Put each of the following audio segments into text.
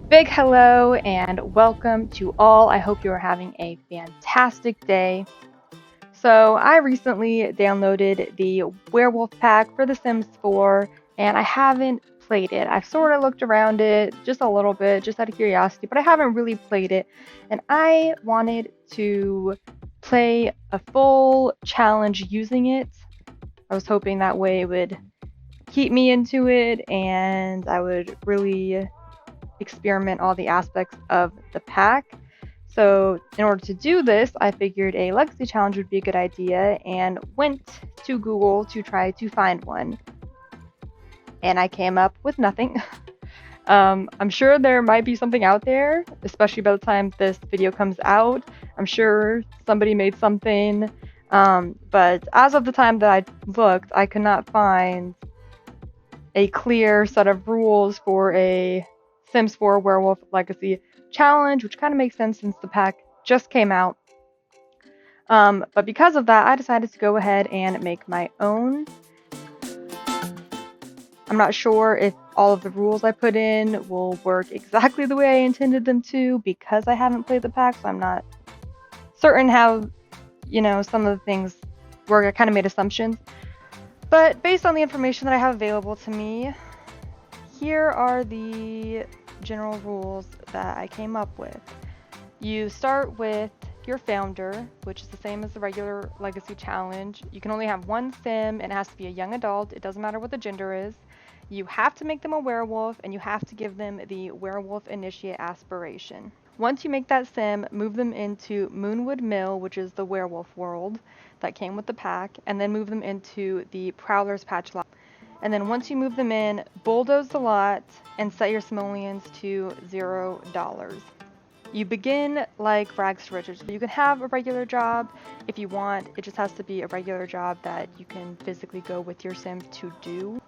Big hello and welcome to all. I hope you are having a fantastic day. So, I recently downloaded the Werewolf pack for The Sims 4 and I haven't played it. I've sort of looked around it just a little bit, just out of curiosity, but I haven't really played it. And I wanted to play a full challenge using it. I was hoping that way it would keep me into it and I would really experiment all the aspects of the pack. So in order to do this, I figured a legacy challenge would be a good idea and went to Google to try to find one. And I came up with nothing. I'm sure there might be something out there, especially by the time this video comes out. I'm sure somebody made something. But as of the time that I looked, I could not find a clear set of rules for a Sims 4 Werewolf Legacy challenge, which kind of makes sense since the pack just came out. But because of that, I decided to go ahead and make my own. I'm not sure if all of the rules I put in will work exactly the way I intended them to because I haven't played the pack, so I'm not certain how, some of the things work. I kind of made assumptions. But based on the information that I have available to me, here are the general rules that I came up with. You start with your founder, which is the same as the regular Legacy challenge. You can only have one sim and it has to be a young adult. It doesn't matter what the gender is. You have to make them a werewolf and you have to give them the Werewolf Initiate aspiration. Once you make that sim, move them into Moonwood Mill, which is the werewolf world that came with the pack, and then move them into the Prowler's Patch lot. And then once you move them in, bulldoze the lot and set your simoleons to $0. You begin like rags to riches. You can have a regular job if you want. It just has to be a regular job that you can physically go with your sim to do.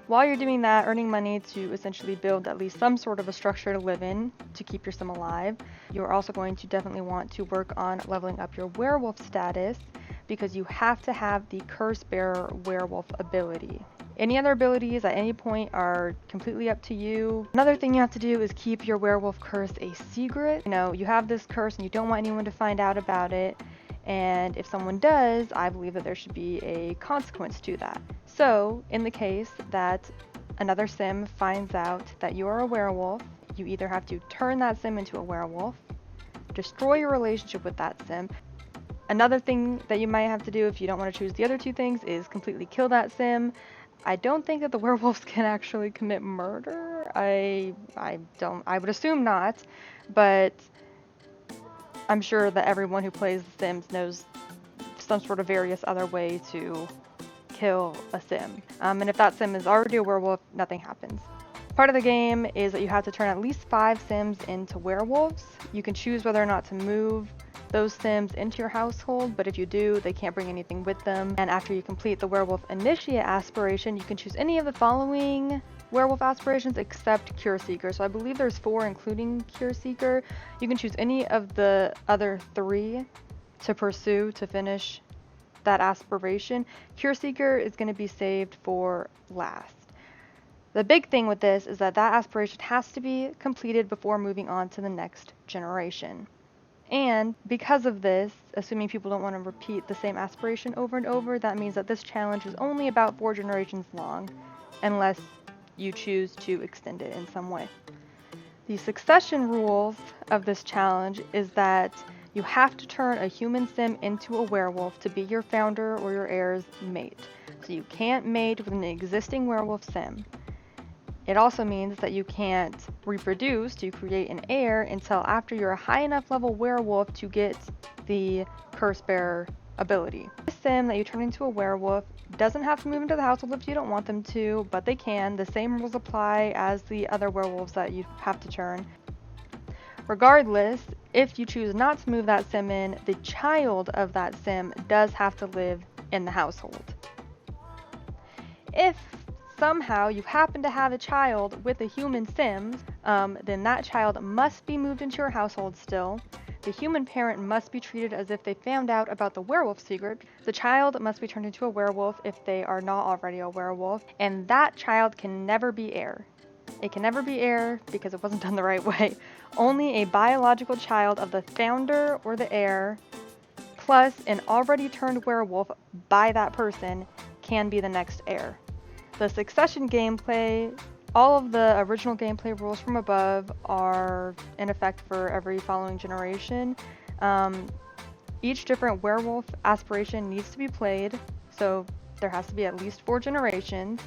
While you're doing that, earning money to essentially build at least some sort of a structure to live in to keep your sim alive. You're also going to definitely want to work on leveling up your werewolf status because you have to have the Curse Bearer werewolf ability. Any other abilities at any point are completely up to you. Another thing you have to do is keep your werewolf curse a secret. You have this curse and you don't want anyone to find out about it. And if someone does, I believe that there should be a consequence to that. So, in the case that another sim finds out that you are a werewolf, you either have to turn that sim into a werewolf, destroy your relationship with that sim. Another thing that you might have to do if you don't want to choose the other two things is completely kill that sim. I don't think that the werewolves can actually commit murder. I would assume not, but I'm sure that everyone who plays The Sims knows some sort of various other way to kill a sim. And if that sim is already a werewolf, nothing happens. Part of the game is that you have to turn at least 5 sims into werewolves. You can choose whether or not to move those sims into your household, but if you do, they can't bring anything with them. And after you complete the Werewolf Initiate aspiration, you can choose any of the following werewolf aspirations except Cure Seeker. So I believe there's 4 including Cure Seeker. You can choose any of the other 3 to pursue to finish that aspiration. Cure Seeker is going to be saved for last. The big thing with this is that aspiration has to be completed before moving on to the next generation. And because of this, assuming people don't want to repeat the same aspiration over and over, that means that this challenge is only about 4 generations long, unless you choose to extend it in some way. The succession rules of this challenge is that you have to turn a human sim into a werewolf to be your founder or your heir's mate. So you can't mate with an existing werewolf sim. It also means that you can't reproduce to create an heir until after you're a high enough level werewolf to get the Curse Bearer ability. The sim that you turn into a werewolf doesn't have to move into the household if you don't want them to, but they can. The same rules apply as the other werewolves that you have to turn. Regardless, if you choose not to move that sim in, the child of that sim does have to live in the household. If somehow you happen to have a child with a human sim, then that child must be moved into your household still. The human parent must be treated as if they found out about the werewolf secret. The child must be turned into a werewolf if they are not already a werewolf, and that child can never be heir. It can never be heir because it wasn't done the right way. Only a biological child of the founder or the heir, plus an already turned werewolf by that person, can be the next heir. The succession gameplay, all of the original gameplay rules from above are in effect for every following generation. Each different werewolf aspiration needs to be played, so there has to be at least 4 generations.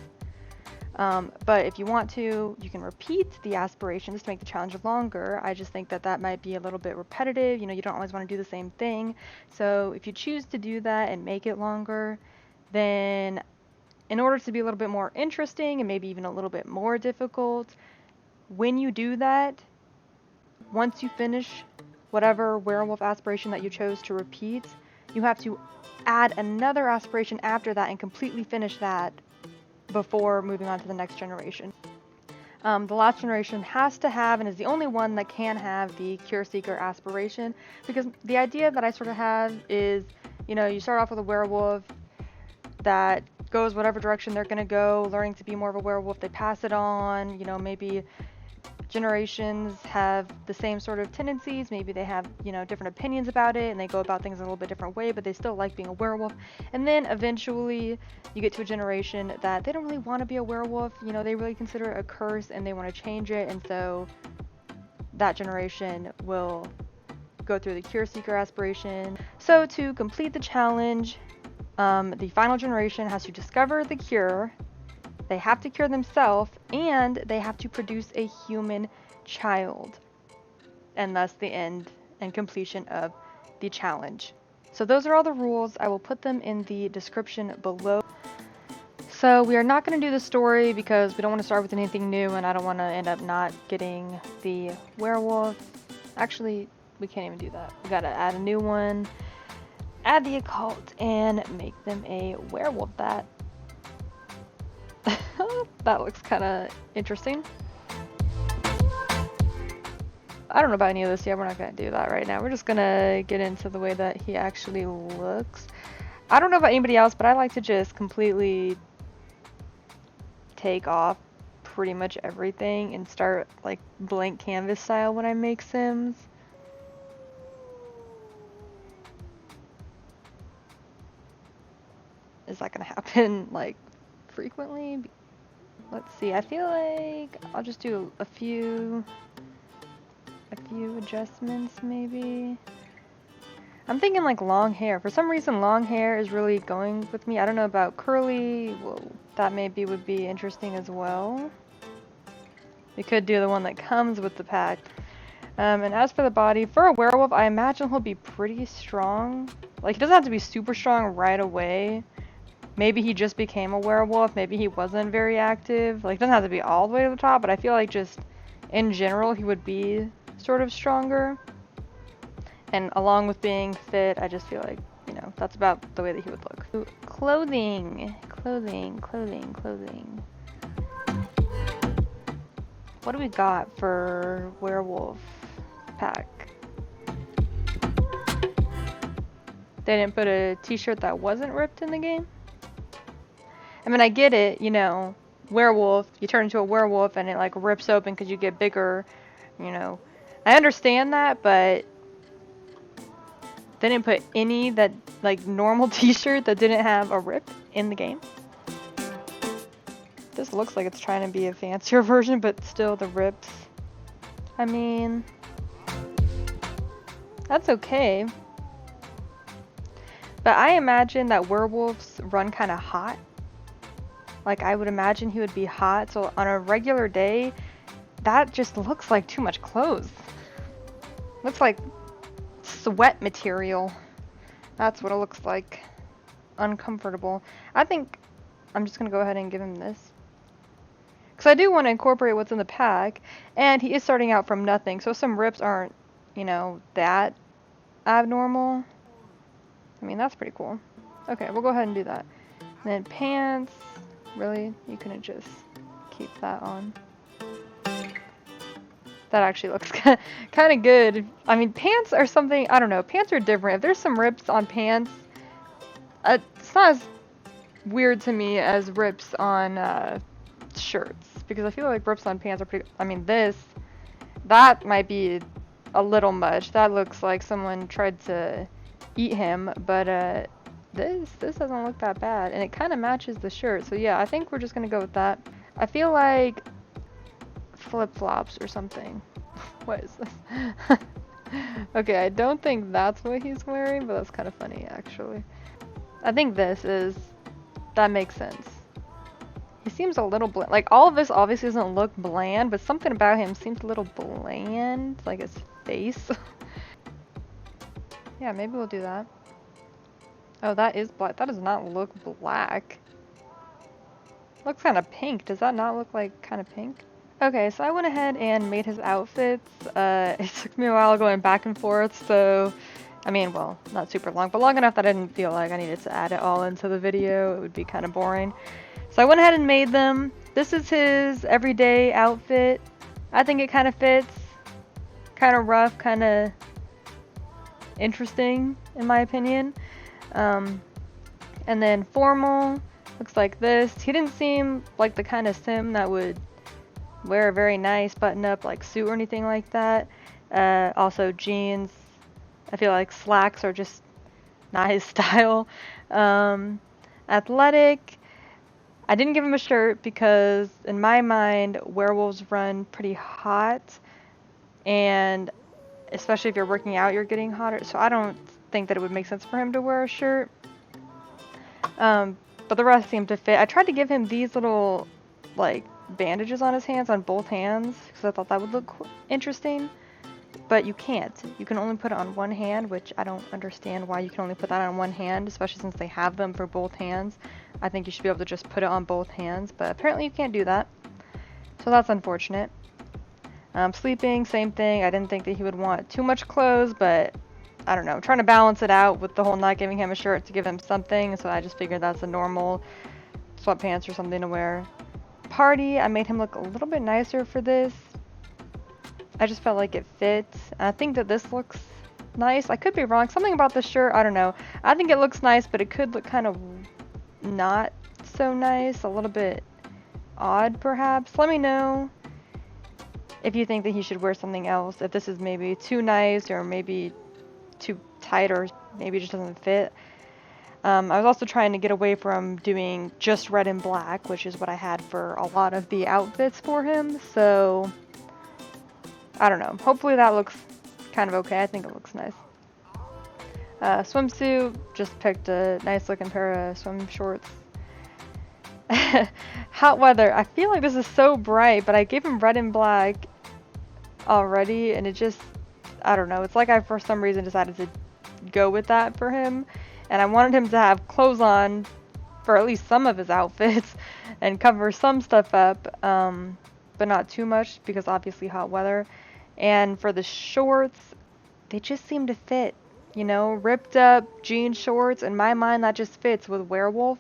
But if you want to, you can repeat the aspirations to make the challenge longer. I just think that that might be a little bit repetitive. You know, you don't always want to do the same thing. So if you choose to do that and make it longer, then in order to be a little bit more interesting and maybe even a little bit more difficult, when you do that, once you finish whatever werewolf aspiration that you chose to repeat, you have to add another aspiration after that and completely finish that before moving on to the next generation. The last generation has to have, and is the only one that can have, the Cure Seeker aspiration, because the idea that I sort of have is, you know, you start off with a werewolf that goes whatever direction they're going to go, learning to be more of a werewolf, they pass it on, you know, maybe generations have the same sort of tendencies, maybe they have, you know, different opinions about it and they go about things in a little bit different way, but they still like being a werewolf. And then eventually you get to a generation that they don't really want to be a werewolf, you know, they really consider it a curse and they want to change it, and so that generation will go through the Cure Seeker aspiration. So to complete the challenge, the final generation has to discover the cure, they have to cure themselves, and they have to produce a human child. And thus the end and completion of the challenge. So those are all the rules. I will put them in the description below. So we are not going to do the story because we don't want to start with anything new, and I don't want to end up not getting the werewolf. Actually, we can't even do that. We got to add a new one, add the occult, and make them a werewolf bat. That looks kind of interesting. I don't know about any of this yet. We're not going to do that right now. We're just going to get into the way that he actually looks. I don't know about anybody else, but I like to just completely take off pretty much everything and start like blank canvas style when I make Sims. Is that going to happen like frequently? Let's see. I feel like I'll just do a few adjustments maybe. I'm thinking like long hair. For some reason long hair is really going with me. I don't know about curly. Well, that maybe would be interesting as well. We could do the one that comes with the pack. And as for the body, for a werewolf, I imagine he'll be pretty strong. Like, he doesn't have to be super strong right away. Maybe he just became a werewolf. Maybe he wasn't very active. Like, it doesn't have to be all the way to the top, but I feel like just in general, he would be sort of stronger. And along with being fit, I just feel like, you know, that's about the way that he would look. Clothing. What do we got for werewolf pack? They didn't put a t-shirt that wasn't ripped in the game? I mean, I get it, you know, werewolf, you turn into a werewolf and it like rips open because you get bigger, you know. I understand that, but they didn't put any that like normal t-shirt that didn't have a rip in the game. This looks like it's trying to be a fancier version, but still the rips. I mean, that's okay. But I imagine that werewolves run kind of hot. Like, I would imagine he would be hot, so on a regular day, that just looks like too much clothes. Looks like sweat material. That's what it looks like. Uncomfortable. I think I'm just gonna go ahead and give him this. Because I do want to incorporate what's in the pack, and he is starting out from nothing, so some rips aren't, you know, that abnormal. I mean, that's pretty cool. Okay, we'll go ahead and do that. And then pants. Really? You couldn't just keep that on? That actually looks kind of good. I mean, pants are something, I don't know, pants are different. If there's some rips on pants, it's not as weird to me as rips on shirts. because I feel like rips on pants are pretty, I mean that might be a little much. That looks like someone tried to eat him, but this doesn't look that bad, and it kind of matches the shirt. So yeah, I think we're just gonna go with that. I feel like flip-flops or something. What is this? Okay, I don't think that's what he's wearing, but that's kind of funny actually. I think that makes sense. He seems a little bland. Like, all of this obviously doesn't look bland, but something about him seems a little bland, like his face. Yeah, maybe we'll do that. Oh, that is black. That does not look black. Looks kind of pink. Does that not look like kind of pink? Okay, so I went ahead and made his outfits. It took me a while going back and forth, so I mean, well, not super long, but long enough that I didn't feel like I needed to add it all into the video. It would be kind of boring. So I went ahead and made them. This is his everyday outfit. I think it kind of fits. Kind of rough, kind of interesting, in my opinion. And then formal, looks like this. He didn't seem like the kind of sim that would wear a very nice button-up like suit or anything like that. Also jeans. I feel like slacks are just not his style. Athletic. I didn't give him a shirt because in my mind werewolves run pretty hot, and especially if you're working out you're getting hotter, so I don't think that it would make sense for him to wear a shirt. But the rest seemed to fit. I tried to give him these little like bandages on his hands, on both hands, because I thought that would look interesting, but you can't. You can only put it on one hand, which I don't understand why you can only put that on one hand, especially since they have them for both hands. I think you should be able to just put it on both hands, but apparently you can't do that, so that's unfortunate. Sleeping, same thing. I didn't think that he would want too much clothes, but I don't know, I'm trying to balance it out with the whole not giving him a shirt to give him something, so I just figured that's a normal sweatpants or something to wear. Party, I made him look a little bit nicer for this. I just felt like it fits. I think that this looks nice. I could be wrong. Something about the shirt, I don't know. I think it looks nice, but it could look kind of not so nice. A little bit odd, perhaps. Let me know if you think that he should wear something else. If this is maybe too nice or maybe too tight or maybe it just doesn't fit. I was also trying to get away from doing just red and black, which is what I had for a lot of the outfits for him, so I don't know. Hopefully that looks kind of okay. I think it looks nice. Swimsuit, just picked a nice looking pair of swim shorts. Hot weather, I feel like this is so bright, but I gave him red and black already, and it just, I don't know, it's like I for some reason decided to go with that for him, and I wanted him to have clothes on for at least some of his outfits and cover some stuff up, but not too much because obviously hot weather. And for the shorts, they just seem to fit, you know, ripped up jean shorts. In my mind, that just fits with werewolf.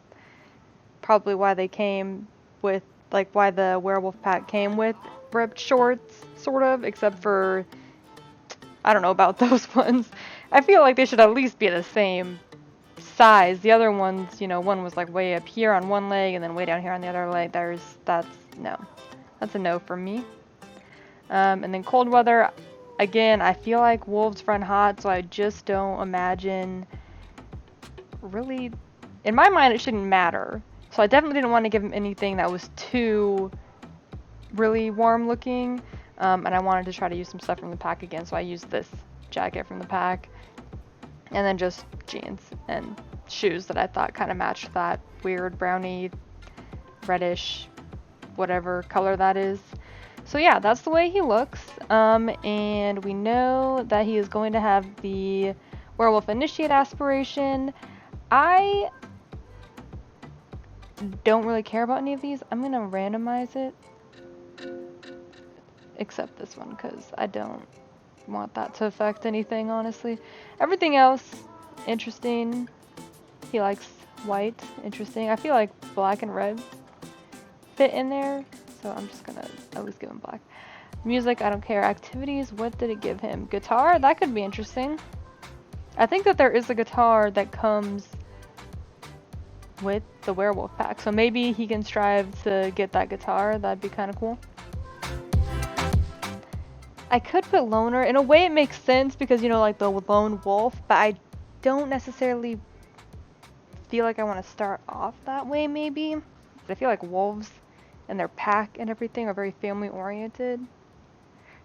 Probably why they came with, like, why the werewolf pack came with ripped shorts, sort of, except for, I don't know about those ones. I feel like they should at least be the same size. The other ones, you know, one was like way up here on one leg and then way down here on the other leg. That's a no for me. And then cold weather, again, I feel like wolves run hot, so I just don't imagine, really, in my mind it shouldn't matter. So I definitely didn't want to give him anything that was too really warm looking, and I wanted to try to use some stuff from the pack again, so I used this jacket from the pack, and then just jeans and shoes that I thought kind of matched that weird brownie, reddish, whatever color that is. So yeah, that's the way he looks, and we know that he is going to have the Werewolf Initiate aspiration. I don't really care about any of these. I'm gonna randomize it, except this one, because I don't want that to affect anything, honestly. Everything else, interesting. He likes white, interesting. I feel like black and red fit in there, so I'm just gonna at least give him black. Music, I don't care. Activities, what did it give him? Guitar, that could be interesting. I think that there is a guitar that comes with the werewolf pack. So maybe he can strive to get that guitar. That'd be kind of cool. I could put loner. In a way it makes sense because, you know, like the lone wolf, but I don't necessarily feel like I want to start off that way maybe. I feel like wolves and their pack and everything are very family oriented.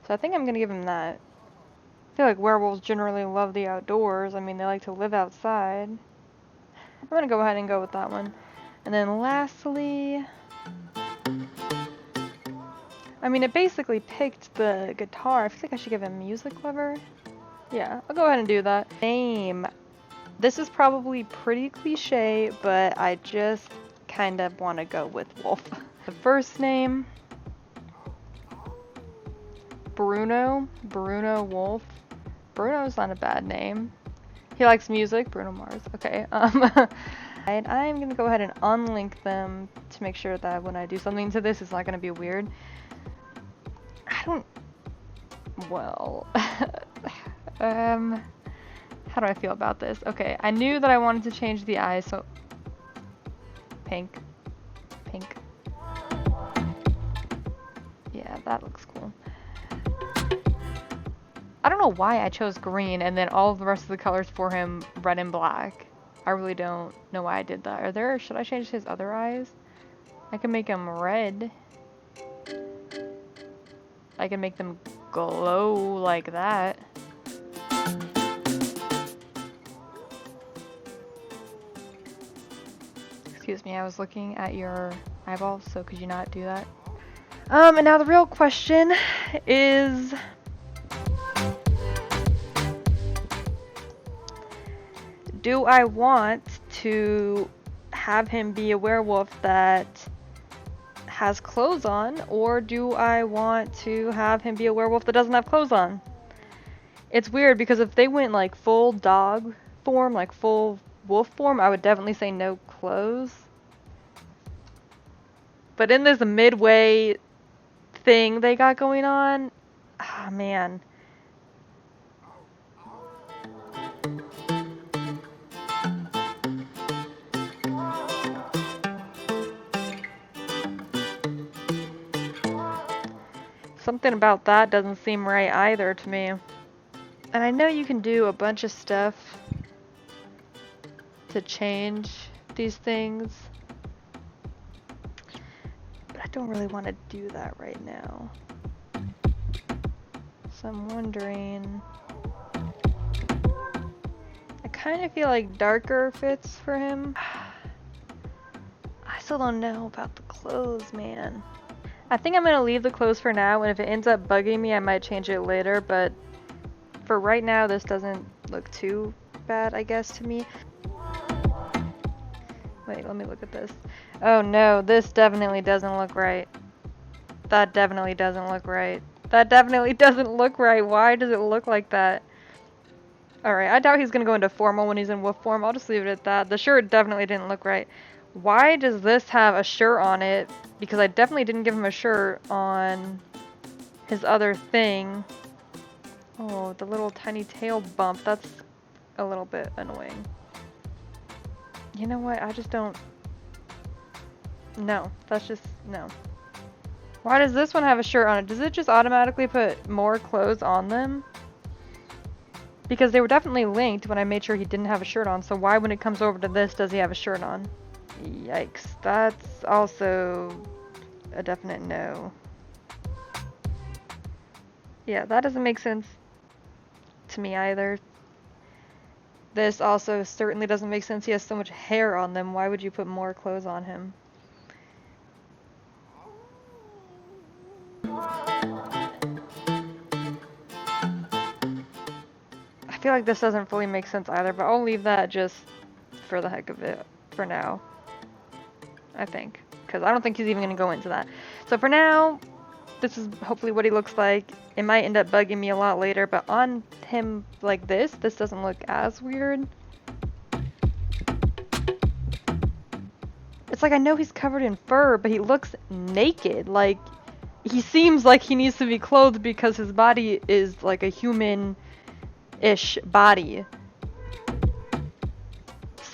So I think I'm going to give him that. I feel like werewolves generally love the outdoors. I mean, they like to live outside. I'm going to go ahead and go with that one. And then lastly, I mean, it basically picked the guitar. I feel like I should give him music lover. Yeah, I'll go ahead and do that. Name. This is probably pretty cliche, but I just kind of want to go with Wolf. The first name, Bruno Wolf. Bruno's not a bad name. He likes music. Bruno Mars. Okay. And I'm gonna go ahead and unlink them to make sure that when I do something to this, it's not gonna be weird. Well, how do I feel about this? Okay, I knew that I wanted to change the eyes, so pink. Yeah, that looks cool. I don't know why I chose green and then all of the rest of the colors for him red and black. I really don't know why I did that. Should I change his other eyes? I can make them red. I can make them glow like that. Excuse me, I was looking at your eyeballs, so could you not do that? And now the real question is, do I want to have him be a werewolf that has clothes on, or do I want to have him be a werewolf that doesn't have clothes on? It's weird because if they went like full dog form, like full wolf form, I would definitely say no clothes. But in this midway thing they got going on, ah, man. Something about that doesn't seem right either to me. And I know you can do a bunch of stuff to change these things, but I don't really want to do that right now. So I'm wondering, I kind of feel like darker fits for him. I still don't know about the clothes, man. I think I'm going to leave the clothes for now, and if it ends up bugging me, I might change it later, but for right now, this doesn't look too bad, I guess, to me. Wait, let me look at this. Oh no, this definitely doesn't look right. That definitely doesn't look right. That definitely doesn't look right. Why does it look like that? Alright, I doubt he's going to go into formal when he's in wolf form. I'll just leave it at that. The shirt definitely didn't look right. Why does this have a shirt on it? Because I definitely didn't give him a shirt on his other thing. Oh, the little tiny tail bump. That's a little bit annoying. You know what? I just don't... No, that's just... No. Why does this one have a shirt on it? Does it just automatically put more clothes on them? Because they were definitely linked when I made sure he didn't have a shirt on, so why when it comes over to this does he have a shirt on? Yikes. That's also a definite no. Yeah, that doesn't make sense to me either. This also certainly doesn't make sense. He has so much hair on them. Why would you put more clothes on him? I feel like this doesn't fully make sense either, but I'll leave that just for the heck of it for now. I think. Because I don't think he's even going to go into that. So for now, this is hopefully what he looks like. It might end up bugging me a lot later, but on him like this doesn't look as weird. It's like I know he's covered in fur, but he looks naked. Like, he seems like he needs to be clothed because his body is like a human-ish body.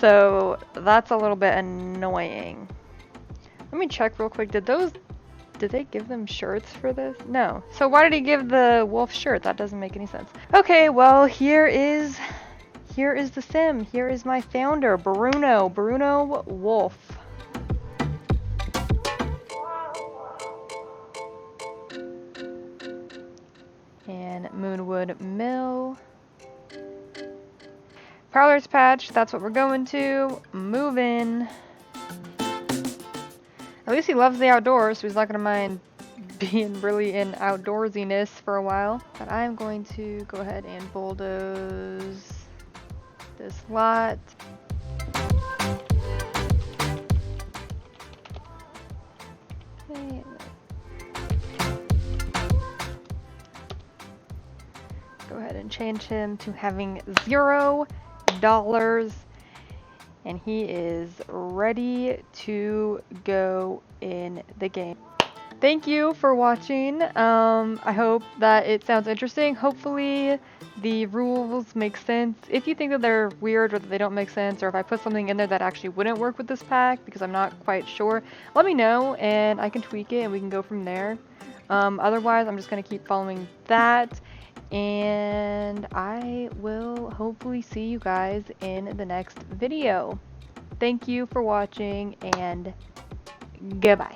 So that's a little bit annoying. Let me check real quick. Did they give them shirts for this? No. So why did he give the wolf shirt? That doesn't make any sense. Okay, well, here is the sim. Here is my founder, Bruno Wolf. And Moonwood Mill. Prowler's Patch, that's what we're going to. Move in. At least he loves the outdoors, so he's not gonna mind being really in outdoorsiness for a while. But I'm going to go ahead and bulldoze this lot. Okay. Go ahead and change him to having $0. And he is ready to go in the game. Thank you for watching. I hope that it sounds interesting. Hopefully the rules make sense. If you think that they're weird or that they don't make sense, or if I put something in there that actually wouldn't work with this pack because I'm not quite sure, let me know and I can tweak it and we can go from there. Otherwise, I'm just going to keep following that. And I will hopefully see you guys in the next video. Thank you for watching and goodbye.